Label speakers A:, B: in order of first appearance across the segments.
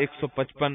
A: 155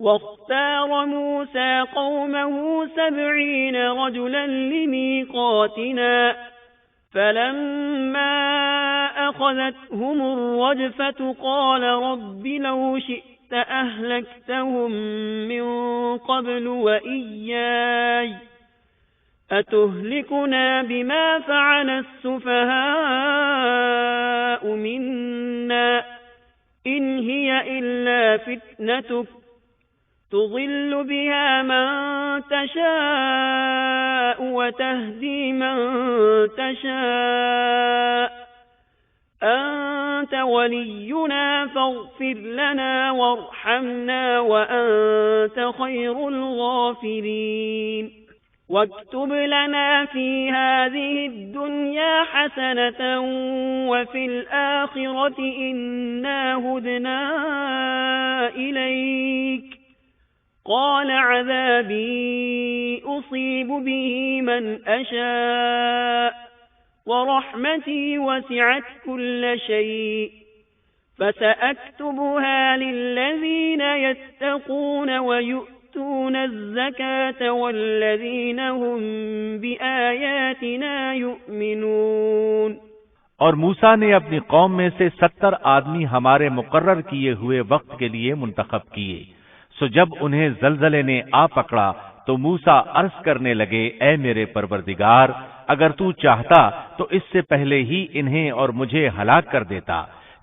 B: واختار موسى قومه 70 رجلا لميقاتنا فلما أخذتهم الرجفة قال رب لو شئت أهلكتهم من قبل وإياي أتهلكنا بما فعل السفهاء منا إن هي إلا فتنتك تضل بها من تشاء وتهدي من تشاء أنت ولينا فاغفر لنا وارحمنا وأنت خير الغافرين واكتب لنا في هذه الدنيا حسنة وفي الآخرة إنا هدنا إليك قال عذابي أصيب به من أشاء ورحمتي وسعت كل شيء فسأكتبها للذين يتقون ويؤتون الزكاة والذين هم بآياتنا يؤمنون۔
C: اور موسیٰ نے اپنی قوم میں سے 70 آدمی ہمارے مقرر کیے ہوئے وقت کے لیے منتخب کیے، سو جب انہیں زلزلے نے آ پکڑا تو موسیٰ عرض کرنے لگے، اے میرے پروردگار، اگر تو چاہتا تو اس سے پہلے ہی انہیں اور مجھے ہلاک کر دیتا،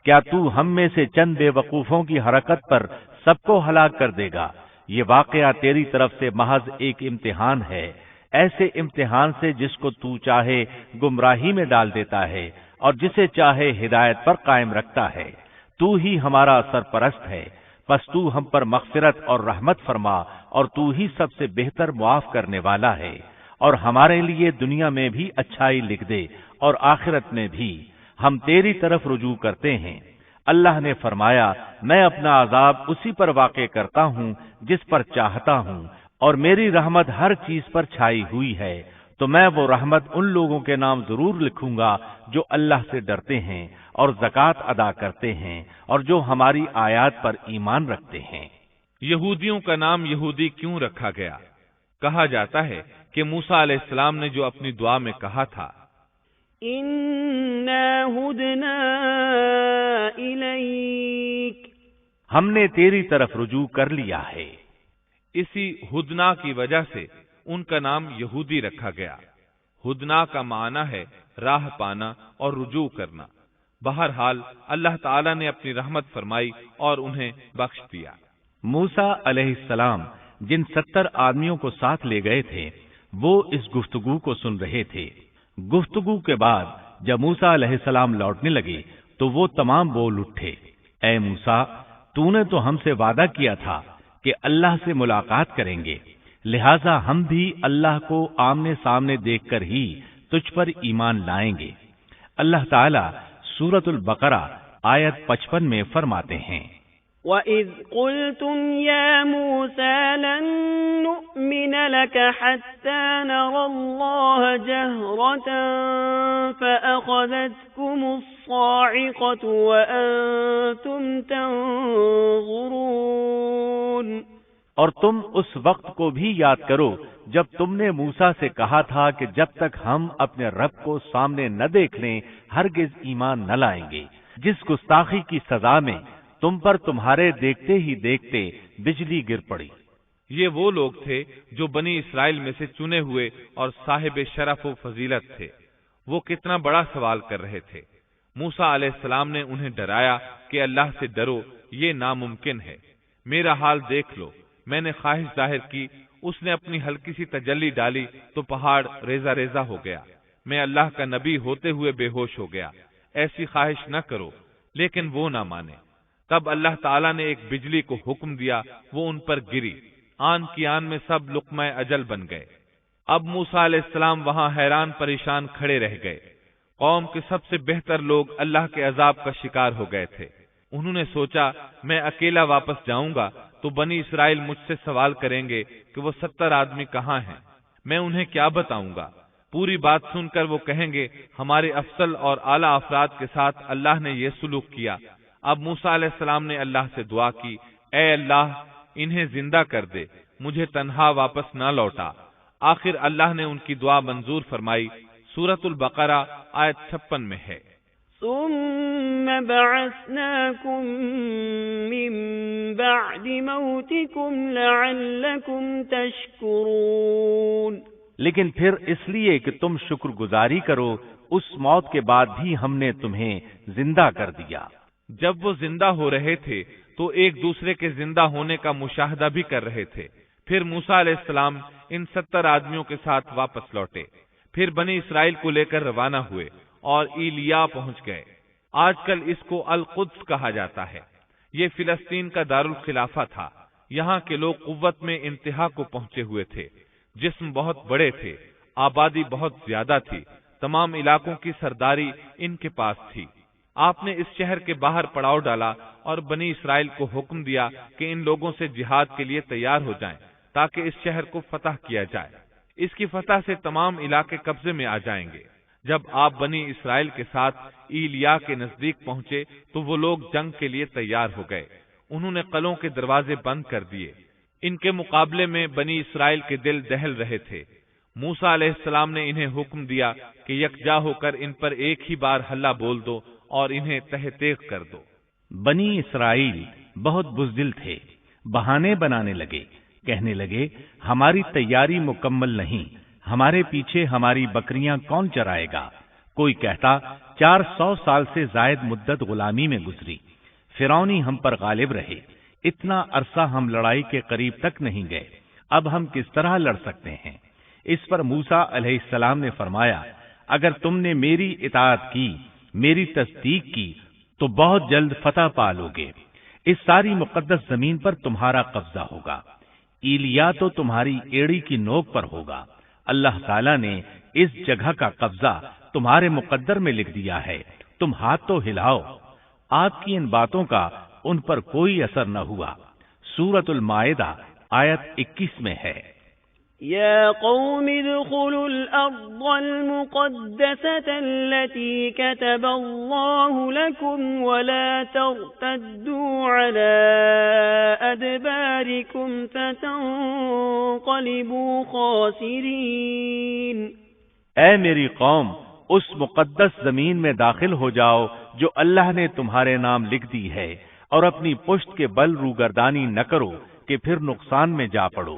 C: کیا تو ہم میں سے چند بے وقوفوں کی حرکت پر سب کو ہلاک کر دے گا؟ یہ واقعہ تیری طرف سے محض ایک امتحان ہے، ایسے امتحان سے جس کو تو چاہے گمراہی میں ڈال دیتا ہے اور جسے چاہے ہدایت پر قائم رکھتا ہے۔ تو ہی ہمارا سرپرست ہے، پس تو ہم پر مغفرت اور رحمت فرما اور تو ہی سب سے بہتر معاف کرنے والا ہے، اور ہمارے لیے دنیا میں بھی اچھائی لکھ دے اور آخرت میں بھی، ہم تیری طرف رجوع کرتے ہیں۔ اللہ نے فرمایا، میں اپنا عذاب اسی پر واقع کرتا ہوں جس پر چاہتا ہوں، اور میری رحمت ہر چیز پر چھائی ہوئی ہے، تو میں وہ رحمت ان لوگوں کے نام ضرور لکھوں گا جو اللہ سے ڈرتے ہیں اور زکوٰۃ ادا کرتے ہیں اور جو ہماری آیات پر ایمان رکھتے ہیں۔
A: یہودیوں کا نام یہودی کیوں رکھا گیا؟ کہا جاتا ہے کہ موسیٰ علیہ السلام نے جو اپنی دعا میں کہا تھا،
B: اِنَّا هُدْنَا إِلَيْكَ،
C: ہم نے تیری طرف رجوع کر لیا ہے،
A: اسی ہدنا کی وجہ سے ان کا نام یہودی رکھا گیا۔ ہدنا کا معنی ہے راہ پانا اور رجوع کرنا۔ بہرحال اللہ تعالی نے اپنی رحمت فرمائی اور انہیں بخش دیا۔
C: موسیٰ علیہ السلام جن 70 آدمیوں کو ساتھ لے گئے تھے وہ اس گفتگو کو سن رہے تھے۔ گفتگو کے بعد جب موسیٰ علیہ السلام لوٹنے لگے تو وہ تمام بول اٹھے، اے موسیٰ، تو نے تو ہم سے وعدہ کیا تھا کہ اللہ سے ملاقات کریں گے، لہٰذا ہم بھی اللہ کو آمنے سامنے دیکھ کر ہی تجھ پر ایمان لائیں گے۔ اللہ تعالیٰ سورۃ البقرہ آیت 55 میں فرماتے ہیں،
B: وَإِذْ قُلْتُمْ يَا مُوسَى لَن نُّؤْمِنَ لك حتى نرى الله جهرة فأخذتكم الصاعقة وأنتم تنظرون۔
C: اور تم اس وقت کو بھی یاد کرو جب تم نے موسیٰ سے کہا تھا کہ جب تک ہم اپنے رب کو سامنے نہ دیکھ لیں ہرگز ایمان نہ لائیں گے۔ جس گستاخی کی سزا میں تم پر تمہارے دیکھتے ہی دیکھتے بجلی گر پڑی۔
A: یہ وہ لوگ تھے جو بنی اسرائیل میں سے چنے ہوئے اور صاحب شرف و فضیلت تھے۔ وہ کتنا بڑا سوال کر رہے تھے۔ موسیٰ علیہ السلام نے انہیں ڈرایا کہ اللہ سے ڈرو، یہ ناممکن ہے۔ میرا حال دیکھ لو، میں نے خواہش ظاہر کی، اس نے اپنی ہلکی سی تجلی ڈالی تو پہاڑ ریزہ ریزہ ہو گیا۔ میں اللہ کا نبی ہوتے ہوئے بے ہوش ہو گیا۔ ایسی خواہش نہ کرو، لیکن وہ نہ مانے۔ تب اللہ تعالیٰ نے ایک بجلی کو حکم دیا، وہ ان پر گری، آن کی آن میں سب لقمہ اجل بن گئے۔ اب موسیٰ علیہ السلام وہاں حیران پریشان کھڑے رہ گئے۔ قوم کے سب سے بہتر لوگ اللہ کے عذاب کا شکار ہو گئے تھے۔ انہوں نے سوچا میں اکیلا واپس جاؤں گا تو بنی اسرائیل مجھ سے سوال کریں گے کہ وہ 70 آدمی کہاں ہیں، میں انہیں کیا بتاؤں گا؟ پوری بات سن کر وہ کہیں گے ہمارے افضل اور اعلیٰ افراد کے ساتھ اللہ نے یہ سلوک کیا۔ اب موسیٰ علیہ السلام نے اللہ سے دعا کی، اے اللہ انہیں زندہ کر دے، مجھے تنہا واپس نہ لوٹا۔ آخر اللہ نے ان کی دعا منظور فرمائی۔ سورۃ البقرہ آیت 56 میں ہے،
B: ثم بعثناكم من بعد موتكم لعلكم تشكرون۔
C: لیکن پھر اس لیے کہ تم شکر گزاری کرو، اس موت کے بعد بھی ہم نے تمہیں زندہ کر دیا۔
A: جب وہ زندہ ہو رہے تھے تو ایک دوسرے کے زندہ ہونے کا مشاہدہ بھی کر رہے تھے۔ پھر موسیٰ علیہ السلام ان 70 آدمیوں کے ساتھ واپس لوٹے، پھر بنی اسرائیل کو لے کر روانہ ہوئے اور ایلیا پہنچ گئے۔ آج کل اس کو القدس کہا جاتا ہے۔ یہ فلسطین کا دارالخلافہ تھا۔ یہاں کے لوگ قوت میں انتہا کو پہنچے ہوئے تھے، جسم بہت بڑے تھے، آبادی بہت زیادہ تھی، تمام علاقوں کی سرداری ان کے پاس تھی۔ آپ نے اس شہر کے باہر پڑاؤ ڈالا اور بنی اسرائیل کو حکم دیا کہ ان لوگوں سے جہاد کے لیے تیار ہو جائیں تاکہ اس شہر کو فتح کیا جائے۔ اس کی فتح سے تمام علاقے قبضے میں آ جائیں گے۔ جب آپ بنی اسرائیل کے ساتھ ایلیا کے نزدیک پہنچے تو وہ لوگ جنگ کے لیے تیار ہو گئے۔ انہوں نے قلعوں کے دروازے بند کر دیے۔ ان کے مقابلے میں بنی اسرائیل کے دل دہل رہے تھے۔ موسیٰ علیہ السلام نے انہیں حکم دیا کہ یکجا ہو کر ان پر ایک ہی بار ہلہ بول دو اور انہیں تہ تیغ کر دو۔
C: بنی اسرائیل بہت بزدل تھے، بہانے بنانے لگے، کہنے لگے ہماری تیاری مکمل نہیں، ہمارے پیچھے ہماری بکریاں کون چرائے گا؟ کوئی کہتا 400 سال سے زائد مدت غلامی میں گزری، فرعونی ہم پر غالب رہے، اتنا عرصہ ہم لڑائی کے قریب تک نہیں گئے، اب ہم کس طرح لڑ سکتے ہیں؟ اس پر موسیٰ علیہ السلام نے فرمایا اگر تم نے میری اطاعت کی، میری تصدیق کی تو بہت جلد فتح پالو گے۔ اس ساری مقدس زمین پر تمہارا قبضہ ہوگا، ایلیا تو تمہاری ایڑی کی نوک پر ہوگا۔ اللہ تعالیٰ نے اس جگہ کا قبضہ تمہارے مقدر میں لکھ دیا ہے، تم ہاتھ تو ہلاؤ۔ آپ کی ان باتوں کا ان پر کوئی اثر نہ ہوا۔ سورۃ المائدہ آیت 21 میں ہے،
B: يا قوم ادخلوا الأرض المقدسة التي كتب الله لكم ولا ترتدوا على أدباركم فتنقلبوا خاسرين۔
C: اے میری قوم، اس مقدس زمین میں داخل ہو جاؤ جو اللہ نے تمہارے نام لکھ دی ہے، اور اپنی پشت کے بل روگردانی نہ کرو کہ پھر نقصان میں جا پڑو۔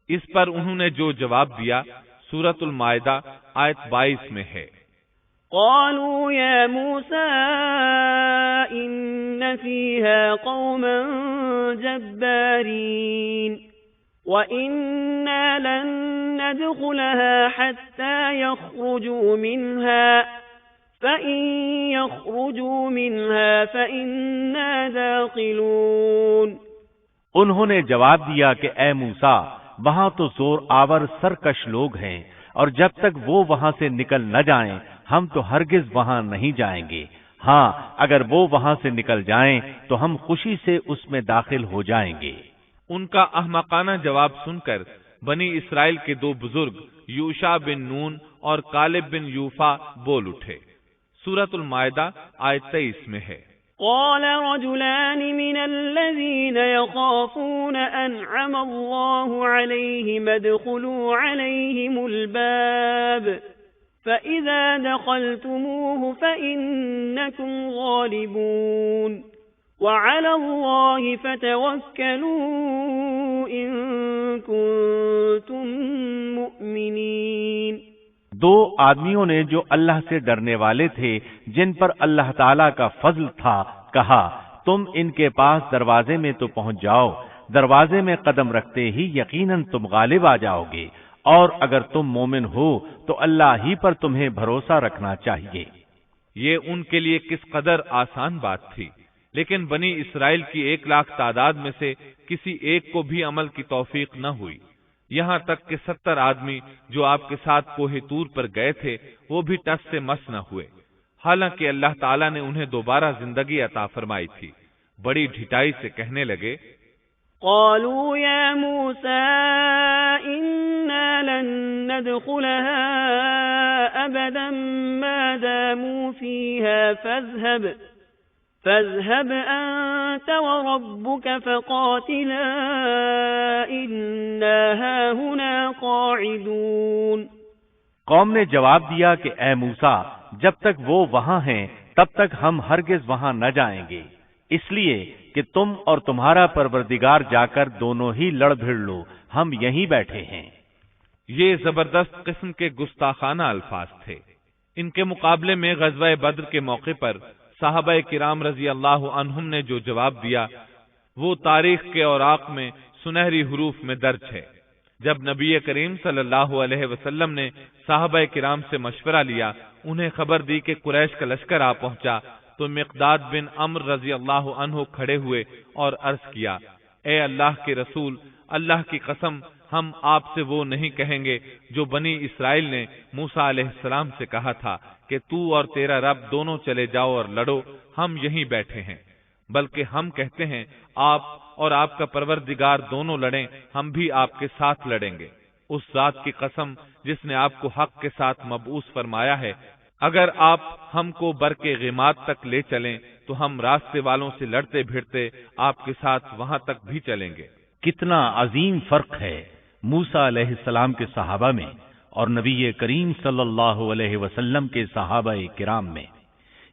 A: اس پر انہوں نے جو جواب دیا سورۃ المائدہ آیت 22 میں ہے،
B: قالوا يا موسى إن فيها قوما جبارين وإنا لن ندخلها حتى يخرجوا منها فإن يخرجوا منها فإنا داخلون۔
C: انہوں نے جواب دیا کہ اے موسیٰ، وہاں تو زور آور سرکش لوگ ہیں، اور جب تک وہ وہاں سے نکل نہ جائیں ہم تو ہرگز وہاں نہیں جائیں گے۔ ہاں اگر وہ وہاں سے نکل جائیں تو ہم خوشی سے اس میں داخل ہو جائیں گے۔
A: ان کا احمقانہ جواب سن کر بنی اسرائیل کے دو بزرگ یوشع بن نون اور کالب بن یوفا بول اٹھے۔ سورۃ المائدہ آیت 23 میں ہے،
B: قال رجلان من الذين يخافون أنعم الله عليهم ادخلوا عليهم الباب فإذا دخلتموه فإنكم غالبون وعلى الله فتوكلوا إن كنتم مؤمنين۔
C: دو آدمیوں نے جو اللہ سے ڈرنے والے تھے، جن پر اللہ تعالیٰ کا فضل تھا، کہا تم ان کے پاس دروازے میں تو پہنچ جاؤ، دروازے میں قدم رکھتے ہی یقیناً تم غالب آ جاؤ گے، اور اگر تم مومن ہو تو اللہ ہی پر تمہیں بھروسہ رکھنا چاہیے۔
A: یہ ان کے لیے کس قدر آسان بات تھی، لیکن بنی اسرائیل کی 1,00,000 تعداد میں سے کسی ایک کو بھی عمل کی توفیق نہ ہوئی، یہاں تک کہ 70 آدمی جو آپ کے ساتھ کوہ طور پر گئے تھے وہ بھی ٹس سے مس نہ ہوئے، حالانکہ اللہ تعالیٰ نے انہیں دوبارہ زندگی عطا فرمائی تھی۔ بڑی ڈھٹائی سے کہنے لگے،
B: قالوا يا موسى إنا لن ندخلها أبدا ما داموا فيها فاذهب أنت وربك فقاتلا إنا هاهنا قاعدون۔
C: قوم نے جواب دیا کہ اے موسیٰ، جب تک وہ وہاں ہیں تب تک ہم ہرگز وہاں نہ جائیں گے، اس لیے کہ تم اور تمہارا پروردگار جا کر دونوں ہی لڑ بھڑ لو، ہم یہیں بیٹھے ہیں۔
A: یہ زبردست قسم کے گستاخانہ الفاظ تھے۔ ان کے مقابلے میں غزوہ بدر کے موقع پر صحابہ کرام رضی اللہ عنہم نے جو جواب دیا وہ تاریخ کے اوراق میں سنہری حروف میں درج ہے۔ جب نبی کریم صلی اللہ علیہ وسلم نے صحابہ کرام سے مشورہ لیا، انہیں خبر دی کہ قریش کا لشکر آ پہنچا، تو مقداد بن عمرو رضی اللہ عنہ کھڑے ہوئے اور عرض کیا، اے اللہ کے رسول، اللہ کی قسم ہم آپ سے وہ نہیں کہیں گے جو بنی اسرائیل نے موسیٰ علیہ السلام سے کہا تھا کہ تو اور تیرا رب دونوں چلے جاؤ اور لڑو، ہم یہیں بیٹھے ہیں، بلکہ ہم کہتے ہیں آپ اور آپ کا پروردگار دونوں لڑیں، ہم بھی آپ کے ساتھ لڑیں گے۔ اس ذات کی قسم جس نے آپ کو حق کے ساتھ مبعوث فرمایا ہے، اگر آپ ہم کو برق غیمات تک لے چلیں تو ہم راستے والوں سے لڑتے بھیڑتے آپ کے ساتھ وہاں تک بھی چلیں گے۔
C: کتنا عظیم فرق ہے موسیٰ علیہ السلام کے صحابہ میں اور نبی کریم صلی اللہ علیہ وسلم کے صحابہ کرام میں۔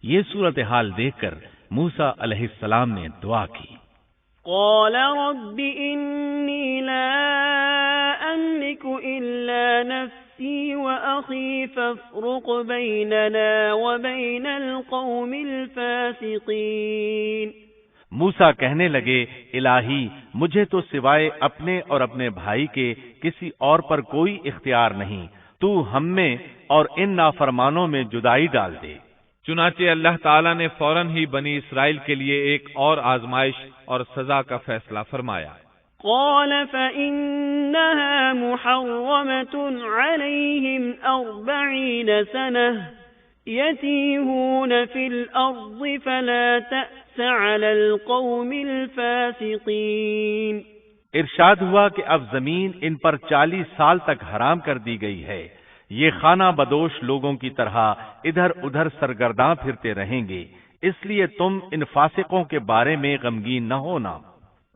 C: یہ صورتحال دیکھ کر موسیٰ علیہ السلام نے دعا کی،
B: قال رب انی لا املک الا نفسی واخی فافرق بیننا وبین القوم الفاسقین۔
C: موسیٰ کہنے لگے، الہی مجھے تو سوائے اپنے اور اپنے بھائی کے کسی اور پر کوئی اختیار نہیں، تو ہم میں اور ان نافرمانوں میں جدائی ڈال دے۔
A: چنانچہ اللہ تعالیٰ نے فوراً ہی بنی اسرائیل کے لیے ایک اور آزمائش اور سزا کا فیصلہ فرمایا۔
B: قال فإنها محرمة عليهم 40 سنة يتيهون في الأرض فلا تأس على القوم الفاسقين۔
C: ارشاد ہوا کہ اب زمین ان پر 40 سال تک حرام کر دی گئی ہے، یہ خانہ بدوش لوگوں کی طرح ادھر ادھر سرگرداں پھرتے رہیں گے، اس لیے تم ان فاسقوں کے بارے میں غمگین نہ ہونا۔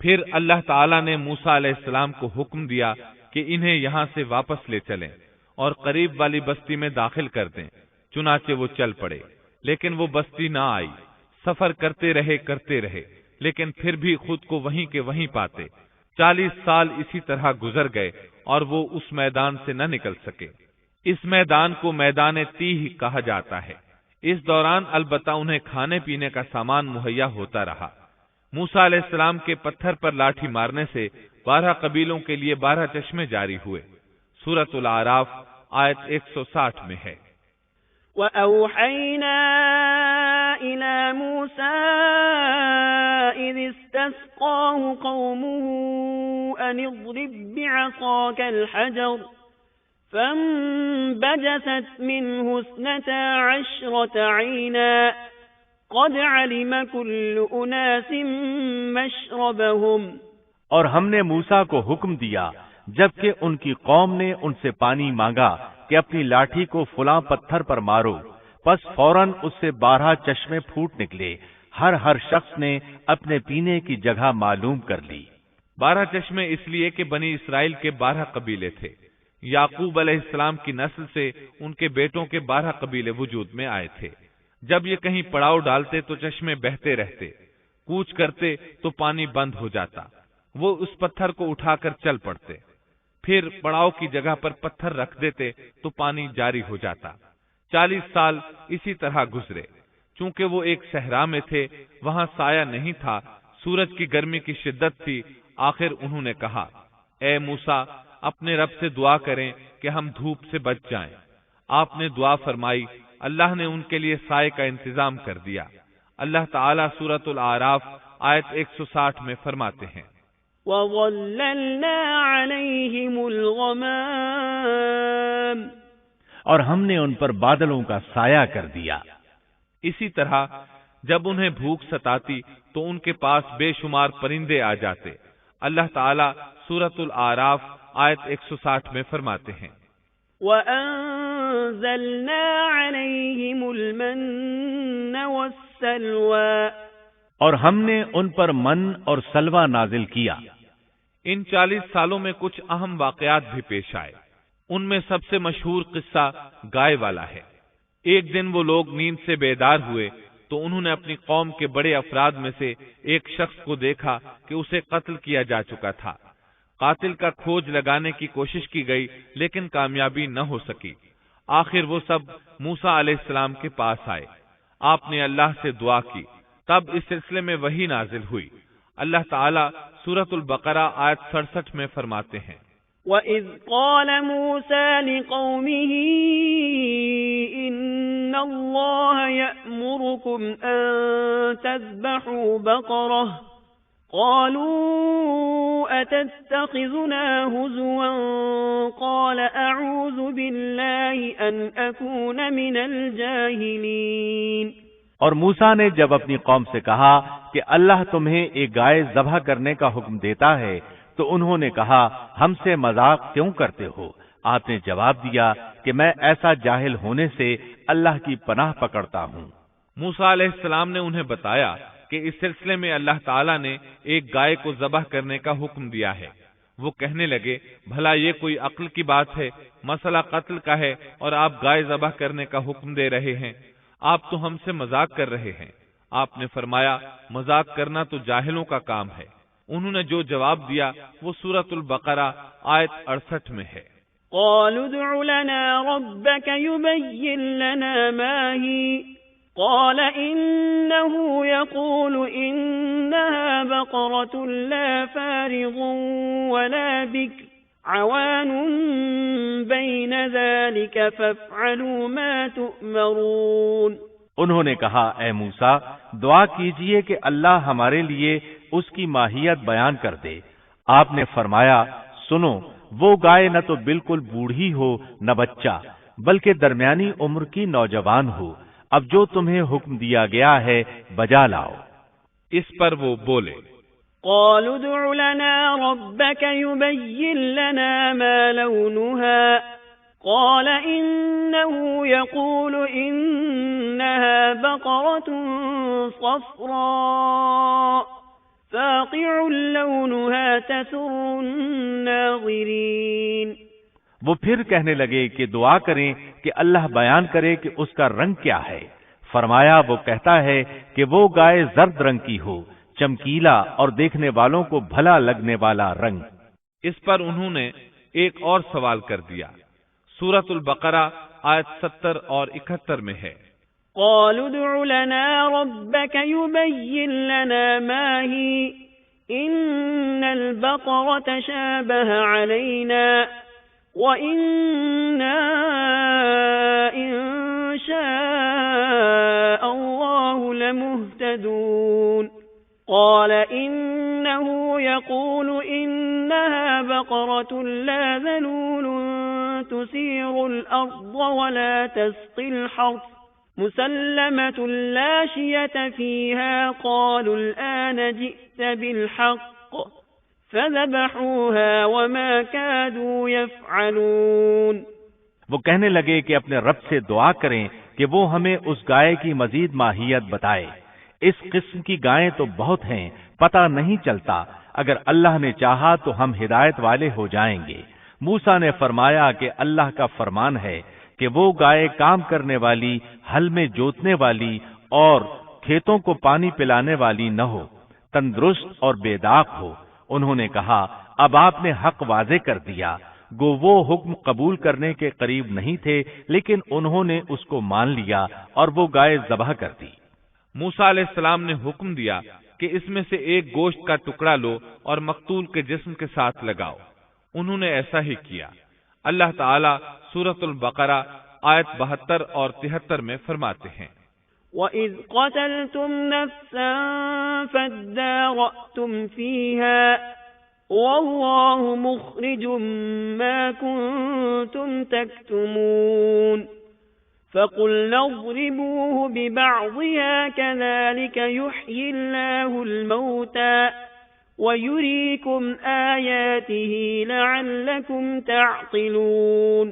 A: پھر اللہ تعالیٰ نے موسیٰ علیہ السلام کو حکم دیا کہ انہیں یہاں سے واپس لے چلیں اور قریب والی بستی میں داخل کر دیں۔ چنانچہ وہ چل پڑے، لیکن وہ بستی نہ آئی۔ سفر کرتے رہے لیکن پھر بھی خود کو وہیں کے وہیں پاتے۔ 40 سال اسی طرح گزر گئے اور وہ اس میدان سے نہ نکل سکے۔ اس میدان کو میدان تیہ کہا جاتا ہے۔ اس دوران البتہ انہیں کھانے پینے کا سامان مہیا ہوتا رہا۔ موسیٰ علیہ السلام کے پتھر پر لاٹھی مارنے سے 12 قبیلوں کے لیے 12 چشمے جاری ہوئے۔ سورۃ الاعراف آیت 160 میں ہے،
B: وَأَوْحَيْنَا إِلَى مُوسَىٰ إِذِ اسْتَسْقَاهُ قَوْمُهُ أَنِ اضْرِب بِّعَصَاكَ الْحَجَرَ فَانبَجَسَتْ مِنْهُ 12 عَيْنًا قَدْ عَلِمَ كُلُّ أُنَاسٍ مَّشْرَبَهُمْ۔
C: اور ہم نے موسیٰ کو حکم دیا، جبکہ ان کی قوم نے ان سے پانی مانگا کہ اپنی لاٹھی کو فلاں پتھر پر مارو، پس فوراً اس سے 12 چشمے پھوٹ نکلے، ہر شخص نے اپنے پینے کی جگہ معلوم کر لی۔
A: 12 چشمے اس لیے کہ بنی اسرائیل کے 12 قبیلے تھے۔ یعقوب علیہ السلام کی نسل سے ان کے بیٹوں کے 12 قبیلے وجود میں آئے تھے۔ جب یہ کہیں پڑاؤ ڈالتے تو چشمے بہتے رہتے، کوچ کرتے تو پانی بند ہو جاتا، وہ اس پتھر کو اٹھا کر چل پڑتے، پھر پڑاؤ کی جگہ پر پتھر رکھ دیتے تو پانی جاری ہو جاتا۔ 40 سال اسی طرح گزرے۔ چونکہ وہ ایک صحرا میں تھے، وہاں سایہ نہیں تھا، سورج کی گرمی کی شدت تھی، آخر انہوں نے کہا، اے موسیٰ، اپنے رب سے دعا کریں کہ ہم دھوپ سے بچ جائیں۔ آپ نے دعا فرمائی، اللہ نے ان کے لیے سائے کا انتظام کر دیا۔ اللہ تعالیٰ سورۃ الاعراف آیت 160 میں فرماتے ہیں،
B: وَظَلَّلْنَا عَلَيْهِمُ الْغَمَامَ،
C: اور ہم نے ان پر بادلوں کا سایہ کر دیا۔
A: اسی طرح جب انہیں بھوک ستاتی تو ان کے پاس بے شمار پرندے آ جاتے۔ اللہ تعالیٰ سورۃ الاعراف آیت 160 میں فرماتے ہیں،
B: وَأَنزَلْنَا عَلَيْهِمُ الْمَنَّ وَالسَّلْوَىٰ،
C: اور ہم نے ان پر من اور سلوہ نازل کیا۔
A: ان 40 سالوں میں کچھ اہم واقعات بھی پیش آئے۔ ان میں سب سے مشہور قصہ گائے والا ہے۔ ایک دن وہ لوگ نیند سے بیدار ہوئے تو انہوں نے اپنی قوم کے بڑے افراد میں سے ایک شخص کو دیکھا کہ اسے قتل کیا جا چکا تھا۔ قاتل کا کھوج لگانے کی کوشش کی گئی لیکن کامیابی نہ ہو سکی۔ آخر وہ سب موسیٰ علیہ السلام کے پاس آئے۔ آپ نے اللہ سے دعا کی، تب اس سلسلے میں وحی نازل ہوئی۔ اللہ تعالیٰ سورۃ البقرہ آیت 67 میں فرماتے ہیں،
B: وَإِذْ قَالَ مُوسَى لِقَوْمِهِ إِنَّ اللَّهَ يَأْمُرُكُمْ أَن تَذْبَحُوا بَقَرَةً قَالُوا أَتَتَّخِذُنَا هُزُوًا قَالَ أَعُوذُ بِاللَّهِ أَنْ أَكُونَ مِنَ الْجَاهِلِينَ۔
C: اور موسیٰ نے جب اپنی قوم سے کہا کہ اللہ تمہیں ایک گائے ذبح کرنے کا حکم دیتا ہے تو انہوں نے کہا، ہم سے مذاق کیوں کرتے ہو؟ آپ نے جواب دیا کہ میں ایسا جاہل ہونے سے اللہ کی پناہ پکڑتا ہوں۔
A: موسیٰ علیہ السلام نے انہیں بتایا کہ اس سلسلے میں اللہ تعالیٰ نے ایک گائے کو ذبح کرنے کا حکم دیا ہے۔ وہ کہنے لگے، بھلا یہ کوئی عقل کی بات ہے؟ مسئلہ قتل کا ہے اور آپ گائے ذبح کرنے کا حکم دے رہے ہیں، آپ تو ہم سے مذاق کر رہے ہیں۔ آپ نے فرمایا، مذاق کرنا تو جاہلوں کا کام ہے۔ انہوں نے جو جواب دیا وہ سورۃ البقرہ آیت 68 میں ہے،
B: قالوا ادع لنا ربك يبين لنا ما هي قال إنه يقول إنها بقرة لا فارغ ولا بكر عوان بين ذلك فافعلوا ما تؤمرون۔
C: انہوں نے کہا، اے موسیٰ، دعا کیجئے کہ اللہ ہمارے لیے اس کی ماہیت بیان کر دے۔ آپ نے فرمایا، سنو، وہ گائے نہ تو بالکل بوڑھی ہو نہ بچہ، بلکہ درمیانی عمر کی نوجوان ہو۔ اب جو تمہیں حکم دیا گیا ہے بجا لاؤ۔
A: اس پر وہ بولے،
B: قالوا ادع لنا ربك يبين لنا ما لونها قال إنه يقول إنها بقرة صفراء فاقع لونها تسر الناظرين۔
C: وہ پھر کہنے لگے کہ دعا کریں کہ اللہ بیان کرے کہ اس کا رنگ کیا ہے۔ فرمایا، وہ کہتا ہے کہ وہ گائے زرد رنگ کی ہو، چمکیلا اور دیکھنے والوں کو بھلا لگنے والا رنگ۔
A: اس پر انہوں نے ایک اور سوال کر دیا۔ سورۃ البقرہ آیت 70 اور 71 میں ہے،
B: قالوا ادع لنا ربك يبين لنا ما هي إن البقرة شابه علينا وإنا إن شاء الله لمهتدون۔ قال إنه يقول إنها بقرة لا ذلول تثير الأرض ولا تسقي الحرث مسلمة لا شية فيها قالوا الآن جئت بالحق فذبحوها وما كادوا يفعلون۔
C: وہ کہنے لگے کہ اپنے رب سے دعا کریں کہ وہ ہمیں اس گائے کی مزید ماہیت بتائے۔ اس قسم کی گائیں تو بہت ہیں، پتہ نہیں چلتا، اگر اللہ نے چاہا تو ہم ہدایت والے ہو جائیں گے۔ موسیٰ نے فرمایا کہ اللہ کا فرمان ہے کہ وہ گائے کام کرنے والی، ہل میں جوتنے والی اور کھیتوں کو پانی پلانے والی نہ ہو، تندرست اور بے داغ ہو۔ انہوں نے کہا اب آپ نے حق واضح کر دیا۔ گو وہ حکم قبول کرنے کے قریب نہیں تھے، لیکن انہوں نے اس کو مان لیا اور وہ گائے ذبح کر دی۔
A: موسیٰ علیہ السلام نے حکم دیا کہ اس میں سے ایک گوشت کا ٹکڑا لو اور مقتول کے جسم کے ساتھ لگاؤ۔ انہوں نے ایسا ہی کیا۔ اللہ تعالی سورۃ البقرہ آیت 72 اور 73 میں فرماتے ہیں،
B: وَإِذْ قَتَلْتُمْ نَفْسًا فَادَّارَأْتُمْ فِيهَا وَاللَّهُ مُخْرِجٌ مَا كُنتُمْ تَكْتُمُونَ فَقُلْنَا اضْرِبُوهُ بِبَعْضِهَا كَذَلِكَ يُحْيِي اللَّهُ الْمَوْتَى وَيُرِيكُمْ آيَاتِهِ لَعَلَّكُمْ تَعْقِلُونَ۔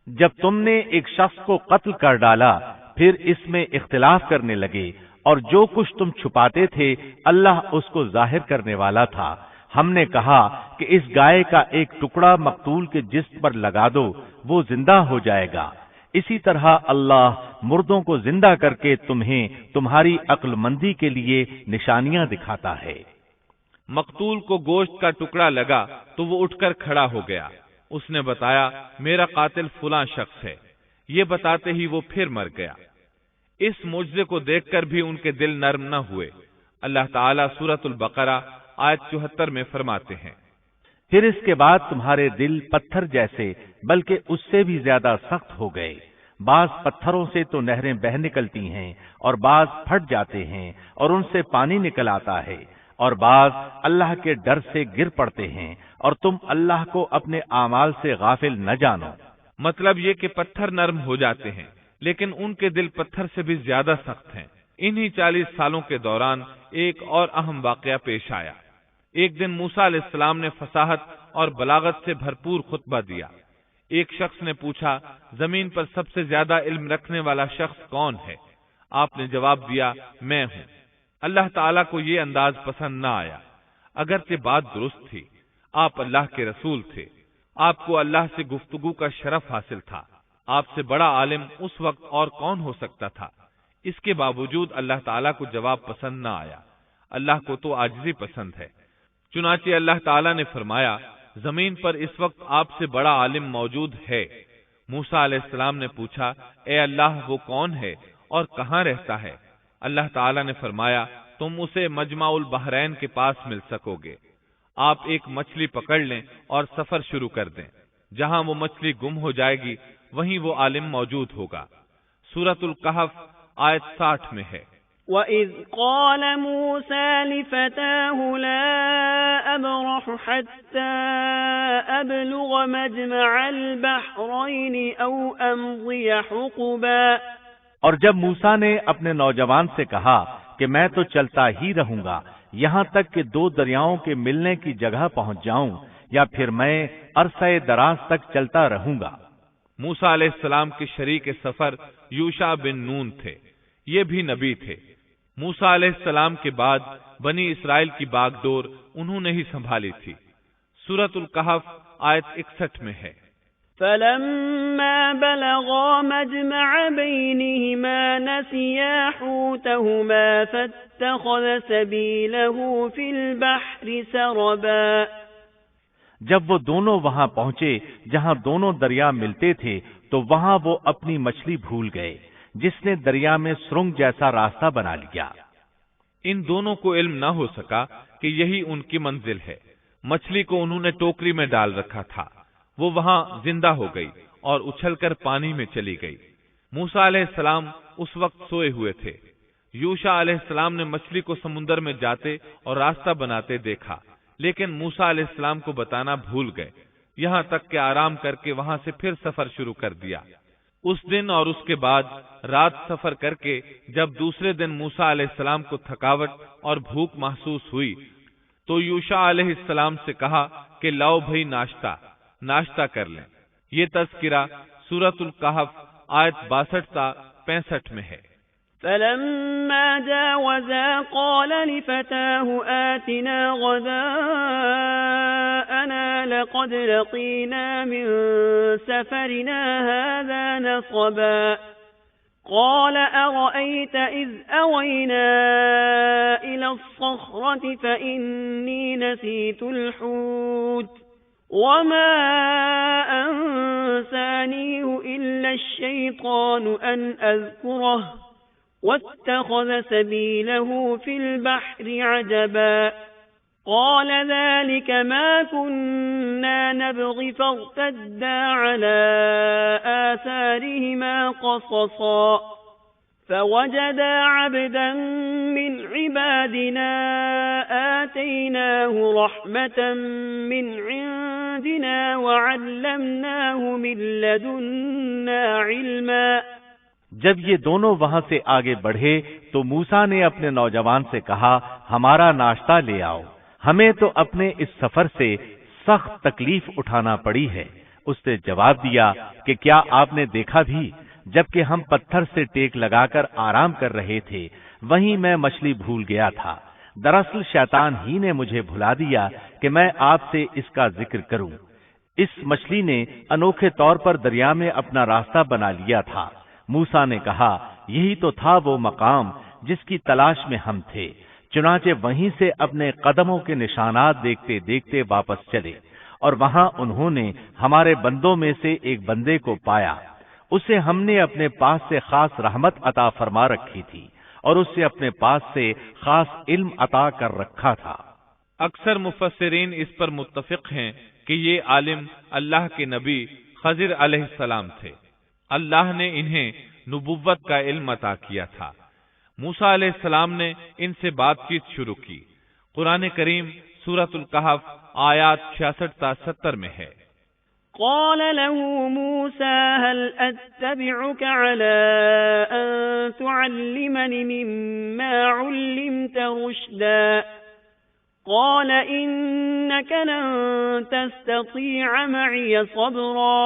C: جب تم نے ایک شخص کو قتل کر ڈالا، پھر اس میں اختلاف کرنے لگے، اور جو کچھ تم چھپاتے تھے اللہ اس کو ظاہر کرنے والا تھا۔ ہم نے کہا کہ اس گائے کا ایک ٹکڑا مقتول کے جسم پر لگا دو، وہ زندہ ہو جائے گا۔ اسی طرح اللہ مردوں کو زندہ کر کے تمہیں تمہاری عقل مندی کے لیے نشانیاں دکھاتا ہے۔
A: مقتول کو گوشت کا ٹکڑا لگا تو وہ اٹھ کر کھڑا ہو گیا۔ اس نے بتایا میرا قاتل فلاں شخص ہے۔ یہ بتاتے ہی وہ پھر مر گیا۔ اس معجزے کو دیکھ کر بھی ان کے دل نرم نہ ہوئے۔ اللہ تعالیٰ سورۃ البقرہ آیت 74 میں فرماتے ہیں،
C: پھر اس کے بعد تمہارے دل پتھر جیسے بلکہ اس سے بھی زیادہ سخت ہو گئے۔ بعض پتھروں سے تو نہریں بہہ نکلتی ہیں اور بعض پھٹ جاتے ہیں اور ان سے پانی نکل آتا ہے، اور بعض اللہ کے ڈر سے گر پڑتے ہیں، اور تم اللہ کو اپنے اعمال سے غافل نہ جانو۔
A: مطلب یہ کہ پتھر نرم ہو جاتے ہیں، لیکن ان کے دل پتھر سے بھی زیادہ سخت ہیں۔ انہی 40 سالوں کے دوران ایک اور اہم واقعہ پیش آیا۔ ایک دن موسیٰ علیہ السلام نے فصاحت اور بلاغت سے بھرپور خطبہ دیا۔ ایک شخص نے پوچھا زمین پر سب سے زیادہ علم رکھنے والا شخص کون ہے؟ آپ نے جواب دیا میں ہوں۔ اللہ تعالیٰ کو یہ انداز پسند نہ آیا، اگرچہ بات درست تھی، آپ اللہ کے رسول تھے، آپ کو اللہ سے گفتگو کا شرف حاصل تھا، آپ سے بڑا عالم اس وقت اور کون ہو سکتا تھا؟ اس کے باوجود اللہ تعالیٰ کو جواب پسند نہ آیا۔ اللہ کو تو عاجزی پسند ہے۔ چنانچہ اللہ تعالیٰ نے فرمایا زمین پر اس وقت آپ سے بڑا عالم موجود ہے۔ موسیٰ علیہ السلام نے پوچھا اے اللہ وہ کون ہے اور کہاں رہتا ہے؟ اللہ تعالیٰ نے فرمایا تم اسے مجمع البحرین کے پاس مل سکو گے۔ آپ ایک مچھلی پکڑ لیں اور سفر شروع کر دیں، جہاں وہ مچھلی گم ہو جائے گی وہیں وہ عالم موجود ہوگا۔ سورۃ الکہف آیت 60 میں ہے،
B: وَإِذْ قَالَ مُوسَى لِفَتَاهُ لَا أَبْرَحُ حَتَّى أَبْلُغَ مَجْمَعَ الْبَحْرَيْنِ أَوْ أَمْضِيَ حُقُبًا۔
C: اور جب موسیٰ نے اپنے نوجوان سے کہا کہ میں تو چلتا ہی رہوں گا یہاں تک کہ 2 دریاؤں کے ملنے کی جگہ پہنچ جاؤں، یا پھر میں عرصہ دراز تک چلتا رہوں گا۔
A: موسیٰ علیہ السلام کے شریک سفر یوشع بن نون تھے، یہ بھی نبی تھے۔ موسیٰ علیہ السلام کے بعد بنی اسرائیل کی باغ ڈور انہوں نے ہی سنبھالی تھی۔ سورۃ الکہف آیت 61 میں ہے،
B: فَلَمَّا بَلَغَا مَجْمَعَ بَيْنِهِمَا نَسِيَا حُوتَهُمَا فَاتَّخَذَ سَبِيلَهُ فِي الْبَحْرِ سَرَبًا۔
C: جب وہ دونوں وہاں پہنچے جہاں دونوں دریا ملتے تھے تو وہاں وہ اپنی مچھلی بھول گئے، جس نے دریا میں سرنگ جیسا راستہ بنا لیا۔
A: ان دونوں کو علم نہ ہو سکا کہ یہی ان کی منزل ہے۔ مچھلی کو انہوں نے ٹوکری میں ڈال رکھا تھا، وہ وہاں زندہ ہو گئی اور اچھل کر پانی میں چلی گئی۔ موسیٰ علیہ السلام اس وقت سوئے ہوئے تھے۔ یوشع علیہ السلام نے مچھلی کو سمندر میں جاتے اور راستہ بناتے دیکھا، لیکن موسیٰ علیہ السلام کو بتانا بھول گئے، یہاں تک کہ آرام کر کے وہاں سے پھر سفر شروع کر دیا۔ اس دن اور اس کے بعد رات سفر کر کے جب دوسرے دن موسیٰ علیہ السلام کو تھکاوٹ اور بھوک محسوس ہوئی تو یوشع علیہ السلام سے کہا کہ لاؤ بھئی ناشتہ کر لیں۔ یہ تذکرہ سورۃ الکہف آیت 62 تا 65 میں ہے۔
B: فلما جاوزا قال لفتاه آتنا غداءنا لقد لقينا من سفرنا هذا نصبا قال أرأيت إذ أوينا إلى الصخرة فإني نسيت الحوت وما أنسانيه إلا الشيطان أن أذكره واتخذ سبيله في البحر عجبا قال ذلك ما كنا نبغي فارتدا على آثارهما قصصا فوجدا عبدا من عبادنا آتيناه رحمة من عندنا وعلمناه من لدنا علما۔
C: جب یہ دونوں وہاں سے آگے بڑھے تو موسیٰ نے اپنے نوجوان سے کہا ہمارا ناشتہ لے آؤ، ہمیں تو اپنے اس سفر سے سخت تکلیف اٹھانا پڑی ہے۔ اس نے جواب دیا کہ کیا آپ نے دیکھا بھی جبکہ ہم پتھر سے ٹیک لگا کر آرام کر رہے تھے وہیں میں مچھلی بھول گیا تھا۔ دراصل شیطان ہی نے مجھے بھلا دیا کہ میں آپ سے اس کا ذکر کروں۔ اس مچھلی نے انوکھے طور پر دریا میں اپنا راستہ بنا لیا تھا۔ موسیٰ نے کہا یہی تو تھا وہ مقام جس کی تلاش میں ہم تھے، چنانچہ وہیں سے اپنے قدموں کے نشانات دیکھتے دیکھتے واپس چلے، اور وہاں انہوں نے ہمارے بندوں میں سے ایک بندے کو پایا، اسے ہم نے اپنے پاس سے خاص رحمت عطا فرما رکھی تھی اور اس سے اپنے پاس سے خاص علم عطا کر رکھا تھا۔
A: اکثر مفسرین اس پر متفق ہیں کہ یہ عالم اللہ کے نبی خضر علیہ السلام تھے۔ اللہ نے انہیں نبوت کا علم عطا کیا تھا۔ موسیٰ علیہ السلام نے ان سے بات چیت شروع کی۔ قرآن کریم سورۃ الکہف آیات 66 تا 70 میں ہے۔
B: قال له موسى هل أتبعك على أن تعلمني مما علمت رشدا قال إنك لن تستطيع معي صبرا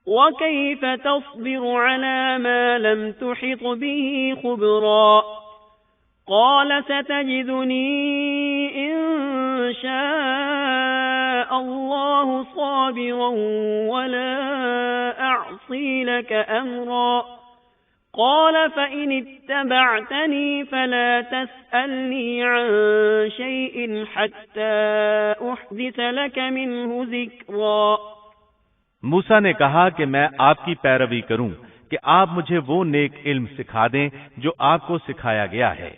B: وكيف تصبر على ما لم تحط به خبرا قال ستجدني إن شاء الله صابرا ولا أعصي لك أمرا قال فإن اتبعتني فلا تسألني عن شيء حتى أحدث لك منه ذكرا۔
C: موسیٰ نے کہا کہ میں آپ کی پیروی کروں کہ آپ مجھے وہ نیک علم سکھا دیں جو آپ کو سکھایا گیا ہے۔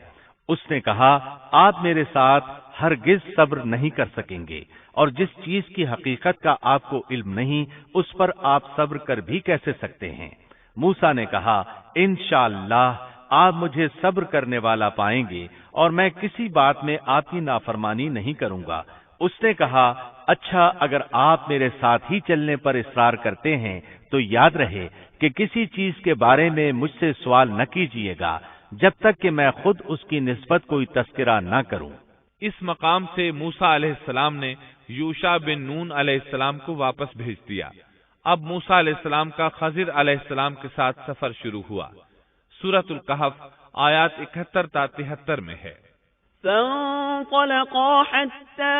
C: اس نے کہا آپ میرے ساتھ ہرگز صبر نہیں کر سکیں گے، اور جس چیز کی حقیقت کا آپ کو علم نہیں اس پر آپ صبر کر بھی کیسے سکتے ہیں؟ موسیٰ نے کہا انشاءاللہ آپ مجھے صبر کرنے والا پائیں گے اور میں کسی بات میں آپ کی نافرمانی نہیں کروں گا۔ اس نے کہا اچھا اگر آپ میرے ساتھ ہی چلنے پر اصرار کرتے ہیں تو یاد رہے کہ کسی چیز کے بارے میں مجھ سے سوال نہ کیجیے گا جب تک کہ میں خود اس کی نسبت کوئی تذکرہ نہ کروں۔
A: اس مقام سے موسیٰ علیہ السلام نے یوشع بن نون علیہ السلام کو واپس بھیج دیا۔ اب موسیٰ علیہ السلام کا خضر علیہ السلام کے ساتھ سفر شروع ہوا۔ سورۃ الکہف آیات 71 تا 73 میں ہے۔
B: فانطلقا حتى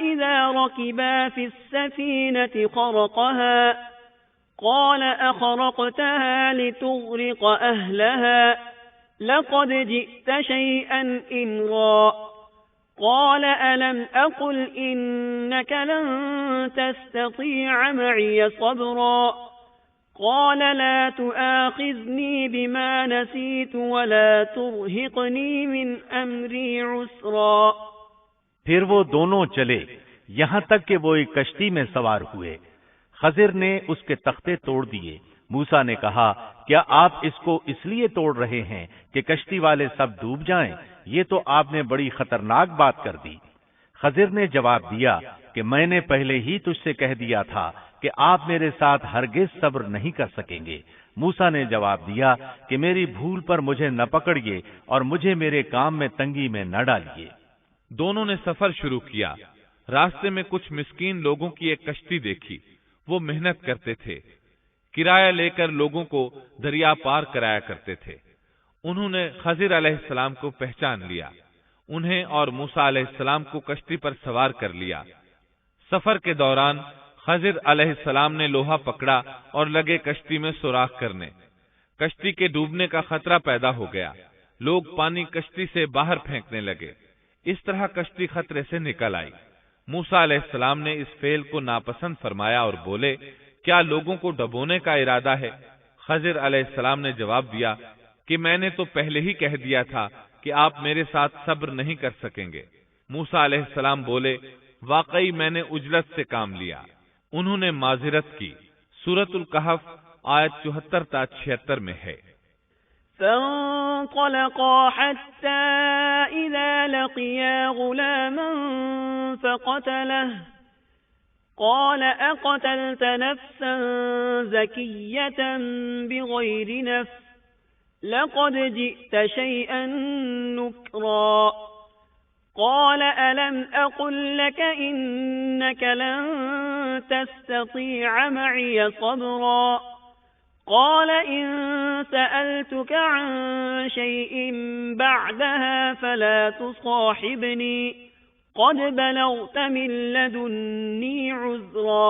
B: إذا ركبا في السفينة خرقها قال أخرقتها لتغرق أهلها لقد جئت شيئا إمرا قال ألم أقل إنك لن تستطيع معي صبرا قال لا تؤاخذني بما نسيت ولا ترهقني من أمري عسرا۔
C: پھر وہ دونوں چلے یہاں تک کہ وہ ایک کشتی میں سوار ہوئے۔ خضر نے اس کے تختے توڑ دیے۔ موسیٰ نے کہا کیا آپ اس کو اس لیے توڑ رہے ہیں کہ کشتی والے سب ڈوب جائیں؟ یہ تو آپ نے بڑی خطرناک بات کر دی۔ خضر نے جواب دیا کہ میں نے پہلے ہی تجھ سے کہہ دیا تھا کہ آپ میرے ساتھ ہرگز صبر نہیں کر سکیں گے۔ موسیٰ نے جواب دیا کہ میری بھول پر مجھے نہ پکڑیے اور مجھے میرے کام میں تنگی میں نہ ڈالیے۔
A: دونوں نے سفر شروع کیا۔ راستے میں کچھ مسکین لوگوں کی ایک کشتی دیکھی، وہ محنت کرتے تھے، کرایہ لے کر لوگوں کو دریا پار کرایا کرتے تھے۔ انہوں نے خضر علیہ السلام کو پہچان لیا، انہیں اور موسیٰ علیہ السلام کو کشتی پر سوار کر لیا۔ سفر کے دوران خضر علیہ السلام نے لوہا پکڑا اور لگے کشتی میں سوراخ کرنے۔ کشتی کے ڈوبنے کا خطرہ پیدا ہو گیا، لوگ پانی کشتی سے باہر پھینکنے لگے، اس طرح کشتی خطرے سے نکل آئی۔ موسیٰ علیہ السلام نے اس فعل کو ناپسند فرمایا اور بولے، کیا لوگوں کو ڈبونے کا ارادہ ہے؟ خضر علیہ السلام نے جواب دیا کہ میں نے تو پہلے ہی کہہ دیا تھا کہ آپ میرے ساتھ صبر نہیں کر سکیں گے۔ موسیٰ علیہ السلام بولے، واقعی میں نے اجرت سے کام لیا۔ انہوں نے معذرت کی۔ سورۃ الکہف آیت 74 تا 76 میں ہے۔
B: فانطلقا حتى إذا لقيا غلاما فقتله قال أقتلت نفسا زكية بغير نفس لقد جئت شيئا نكرا قال ألم أقل لك إنك لن تستطيع معي صبرا قال إن سألتك عن شيء بعدها فلا تصاحبني قد بلغت من لدني عذرا۔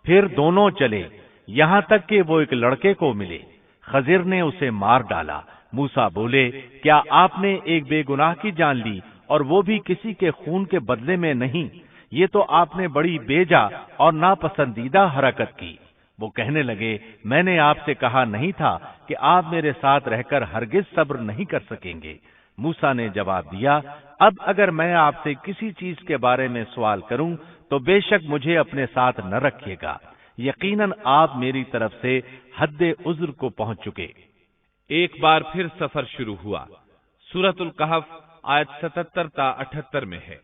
C: پھر دونوں چلے یہاں تک کہ وہ ایک لڑکے کو ملے۔ خضر نے اسے مار ڈالا۔ موسیٰ بولے، کیا آپ نے ایک بے گناہ کی جان لی اور وہ بھی کسی کے خون کے بدلے میں نہیں؟ یہ تو آپ نے بڑی بیجا اور ناپسندیدہ حرکت کی۔ وہ کہنے لگے، میں نے آپ سے کہا نہیں تھا کہ آپ میرے ساتھ رہ کر ہرگز صبر نہیں کر سکیں گے۔ موسیٰ نے جواب دیا، اب اگر میں آپ سے کسی چیز کے بارے میں سوال کروں تو بے شک مجھے اپنے ساتھ نہ رکھیے گا، یقیناً آپ میری طرف سے حد عذر کو پہنچ چکے۔
A: ایک بار پھر سفر شروع ہوا۔ سورۃ الکہف آیت 77 تا 78 میں ہے۔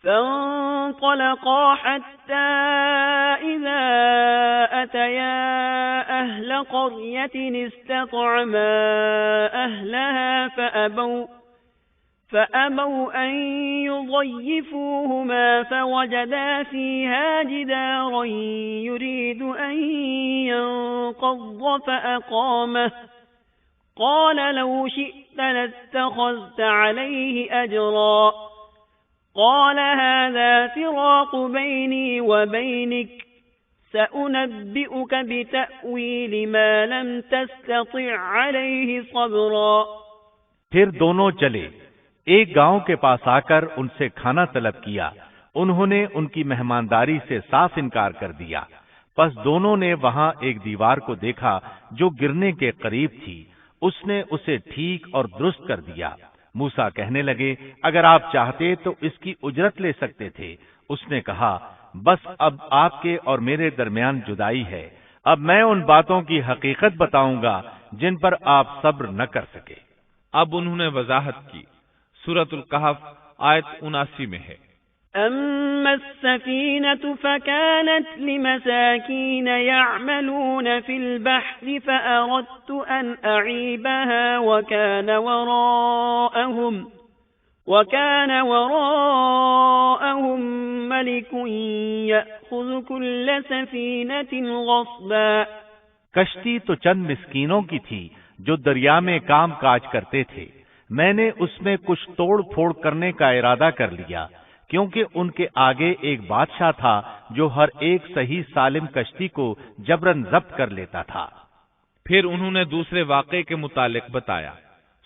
B: فانطلقا حتى إذا أتيا أهل قرية استطعما أهلها فأبوا أن يضيفوهما فوجدا فيها جدارا يريد أن ينقض فأقامه قال لو شئت لاتخذت عليه أجرا قال هذا فراق بيني وبينك سأنبئك بتأويل ما لم تستطع عليه صبرا۔
C: پھر دونوں چلے، ایک گاؤں کے پاس آ کر ان سے کھانا طلب کیا۔ انہوں نے ان کی مہمانداری سے صاف انکار کر دیا۔ پس دونوں نے وہاں ایک دیوار کو دیکھا جو گرنے کے قریب تھی، اس نے اسے ٹھیک اور درست کر دیا۔ موسیٰ کہنے لگے، اگر آپ چاہتے تو اس کی اجرت لے سکتے تھے۔ اس نے کہا، بس اب آپ کے اور میرے درمیان جدائی ہے، اب میں ان باتوں کی حقیقت بتاؤں گا جن پر آپ صبر نہ کر سکے۔
A: اب انہوں نے وضاحت کی۔ سورۃ الکہف آیت 79 میں ہے۔
B: أما السفينة فكانت لمساكين يعملون في البحر فأردت أن أعيبها وكان وراءهم ملك يأخذ كل سفينة غصبا۔
C: کشتی تو چند مسکینوں کی تھی جو دریا میں کام کاج کرتے تھے، میں نے اس میں کچھ توڑ پھوڑ کرنے کا ارادہ کر لیا، کیونکہ ان کے آگے ایک بادشاہ تھا جو ہر ایک صحیح سالم کشتی کو جبراً ضبط کر لیتا تھا۔
A: پھر انہوں نے دوسرے واقعے کے متعلق بتایا۔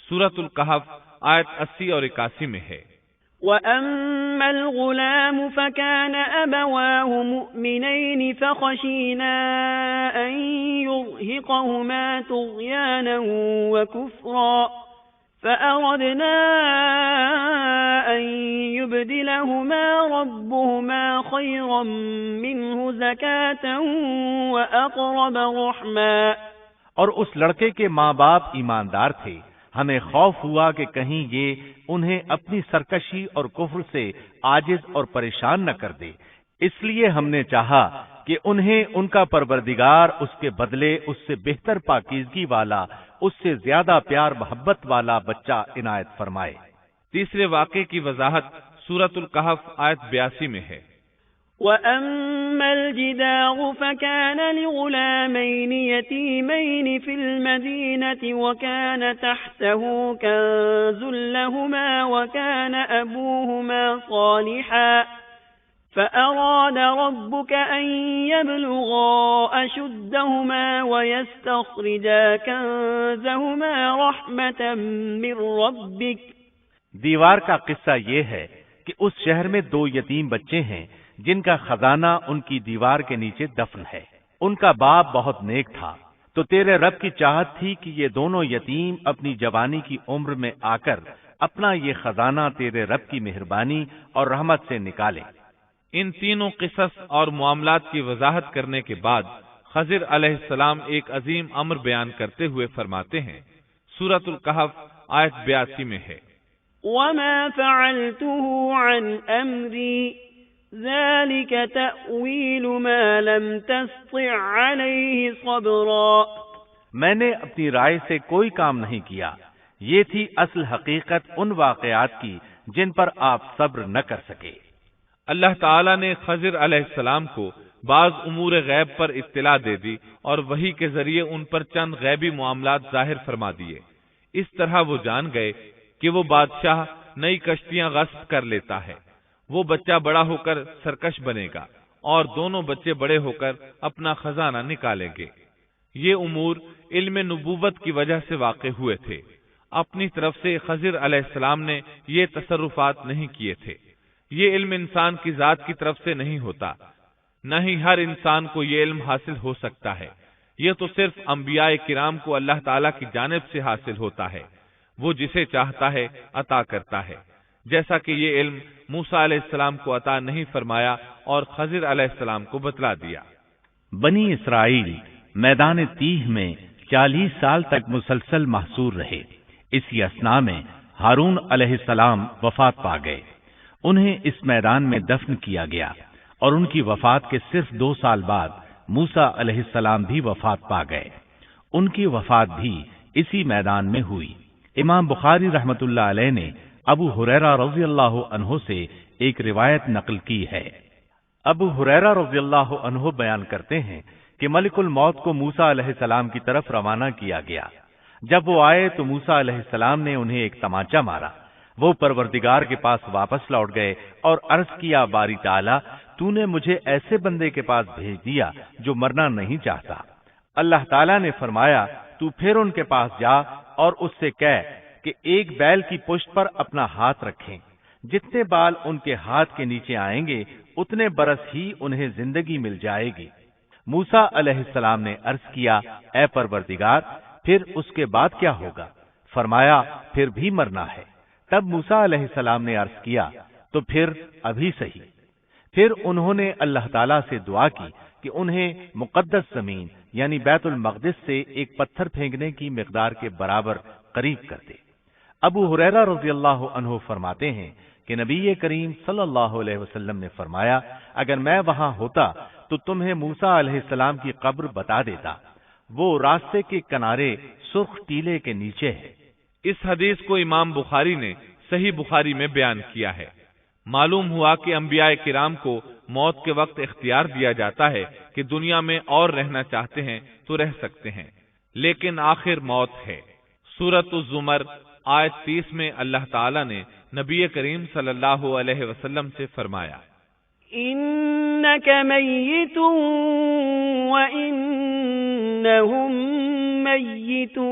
A: سورۃ الکہف آیت 80 اور 81 میں ہے۔
B: وَأَمَّا الْغُلَامُ فَكَانَ أَبَوَاهُ مُؤْمِنَيْنِ فَخَشِينَا أَن يُرْهِقَهُمَا طُغْيَانًا وَكُفْرًا فأردنا أن يبدلهما ربهما خيرا منه زكاة وأقرب رحما۔
C: اور اس لڑکے کے ماں باپ ایماندار تھے، ہمیں خوف ہوا کہ کہیں یہ انہیں اپنی سرکشی اور کفر سے عاجز اور پریشان نہ کر دے، اس لیے ہم نے چاہا کہ انہیں ان کا پروردگار اس کے بدلے اس سے بہتر پاکیزگی والا، اس سے زیادہ پیار محبت والا بچہ عنایت فرمائے۔
A: تیسرے واقعے کی وضاحت سورۃ الکہف آیت 82 میں ہے۔
B: وَأَمَّا الْجِدَارُ فَكَانَ لِغُلَامَيْنِ يَتِيمَيْنِ فِي الْمَدِينَةِ وَكَانَ تَحْتَهُ كَنزٌ لَهُمَا وَكَانَ أَبُوهُمَا صَالِحًا فَأَرَادَ رَبُّكَ أَن يَبْلُغَا أَشُدَّهُمَا وَيَسْتَخْرِجَا كَنزَهُمَا رَحْمَةً مِّن رَّبِّكَ۔
C: دیوار کا قصہ یہ ہے کہ اس شہر میں دو یتیم بچے ہیں جن کا خزانہ ان کی دیوار کے نیچے دفن ہے۔ ان کا باپ بہت نیک تھا، تو تیرے رب کی چاہت تھی کہ یہ دونوں یتیم اپنی جوانی کی عمر میں آ کر اپنا یہ خزانہ تیرے رب کی مہربانی اور رحمت سے نکالیں۔
A: ان تینوں قصص اور معاملات کی وضاحت کرنے کے بعد خضر علیہ السلام ایک عظیم امر بیان کرتے ہوئے فرماتے ہیں، سورۃ الکہف آیت 82 میں ہے،
B: وَمَا فَعَلْتُهُ عَنْ أَمْرِي ذَلِكَ تَأْوِيلُ مَا لَمْ تَسْطِعْ عَلَيْهِ صَبْرًا۔
C: میں نے اپنی رائے سے کوئی کام نہیں کیا، یہ تھی اصل حقیقت ان واقعات کی جن پر آپ صبر نہ کر سکے۔
A: اللہ تعالیٰ نے خضر علیہ السلام کو بعض امور غیب پر اطلاع دے دی اور وحی کے ذریعے ان پر چند غیبی معاملات ظاہر فرما دیے۔ اس طرح وہ جان گئے کہ وہ بادشاہ نئی کشتیاں غصب کر لیتا ہے، وہ بچہ بڑا ہو کر سرکش بنے گا اور دونوں بچے بڑے ہو کر اپنا خزانہ نکالیں گے۔ یہ امور علم نبوت کی وجہ سے واقع ہوئے تھے، اپنی طرف سے خضر علیہ السلام نے یہ تصرفات نہیں کیے تھے۔ یہ علم انسان کی ذات کی طرف سے نہیں ہوتا، نہ ہی ہر انسان کو یہ علم حاصل ہو سکتا ہے، یہ تو صرف انبیاء کرام کو اللہ تعالیٰ کی جانب سے حاصل ہوتا ہے، وہ جسے چاہتا ہے عطا کرتا ہے، جیسا کہ یہ علم موسیٰ علیہ السلام کو عطا نہیں فرمایا اور خضر علیہ السلام کو بتلا دیا۔
C: بنی اسرائیل میدان تیہ میں 40 سال تک مسلسل محصور رہے۔ اسی اثناء میں ہارون علیہ السلام وفات پا گئے، انہیں اس میدان میں دفن کیا گیا، اور ان کی وفات کے صرف 2 سال بعد موسیٰ علیہ السلام بھی وفات پا گئے۔ ان کی وفات بھی اسی میدان میں ہوئی۔ امام بخاری رحمت اللہ علیہ نے ابو ہریرہ رضی اللہ عنہ سے ایک روایت نقل کی ہے۔ ابو ہریرہ رضی اللہ عنہ بیان کرتے ہیں کہ ملک الموت کو موسیٰ علیہ السلام کی طرف روانہ کیا گیا۔ جب وہ آئے تو موسیٰ علیہ السلام نے انہیں ایک تمانچہ مارا، وہ پروردگار کے پاس واپس لوٹ گئے اور عرض کیا، باری تعالیٰ تو نے مجھے ایسے بندے کے پاس بھیج دیا جو مرنا نہیں چاہتا۔ اللہ تعالیٰ نے فرمایا، تو پھر ان کے پاس جا اور اس سے کہہ کہ ایک بیل کی پشت پر اپنا ہاتھ رکھیں، جتنے بال ان کے ہاتھ کے نیچے آئیں گے اتنے برس ہی انہیں زندگی مل جائے گی۔ موسیٰ علیہ السلام نے عرض کیا، اے پروردگار پھر اس کے بعد کیا ہوگا؟ فرمایا، پھر بھی مرنا ہے۔ تب موسیٰ علیہ السلام نے عرض کیا، تو پھر ابھی صحیح۔ پھر انہوں نے اللہ تعالیٰ سے دعا کی کہ انہیں مقدس زمین یعنی بیت المقدس سے ایک پتھر پھینکنے کی مقدار کے برابر قریب کر دے۔ ابو ہریرہ رضی اللہ عنہ فرماتے ہیں کہ نبی کریم صلی اللہ علیہ وسلم نے فرمایا، اگر میں وہاں ہوتا تو تمہیں موسیٰ علیہ السلام کی قبر بتا دیتا، وہ راستے کے کنارے سرخ ٹیلے کے نیچے ہے۔
A: اس حدیث کو امام بخاری نے صحیح بخاری میں بیان کیا ہے۔ معلوم ہوا کہ انبیاء کرام کو موت کے وقت اختیار دیا جاتا ہے کہ دنیا میں اور رہنا چاہتے ہیں تو رہ سکتے ہیں، لیکن آخر موت ہے۔ سورۃ الزمر آیت 30 میں اللہ تعالیٰ نے نبی کریم صلی اللہ علیہ وسلم سے فرمایا،
B: انک میت وانہم میتون،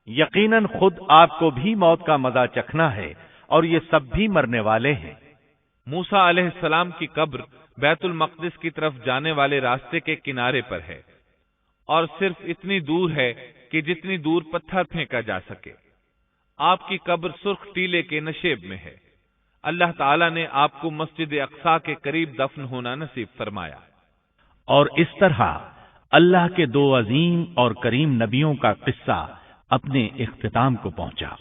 C: یقیناً خود آپ کو بھی موت کا مزہ چکھنا ہے اور یہ سب بھی مرنے والے ہیں۔
A: موسیٰ علیہ السلام کی قبر بیت المقدس کی طرف جانے والے راستے کے کنارے پر ہے، اور صرف اتنی دور ہے کہ جتنی دور پتھر پھینکا جا سکے۔ آپ کی قبر سرخ ٹیلے کے نشیب میں ہے۔ اللہ تعالیٰ نے آپ کو مسجد اقصیٰ کے قریب دفن ہونا نصیب فرمایا۔
C: اور اس طرح اللہ کے 2 عظیم اور کریم نبیوں کا قصہ اپنے اختتام کو پہنچا۔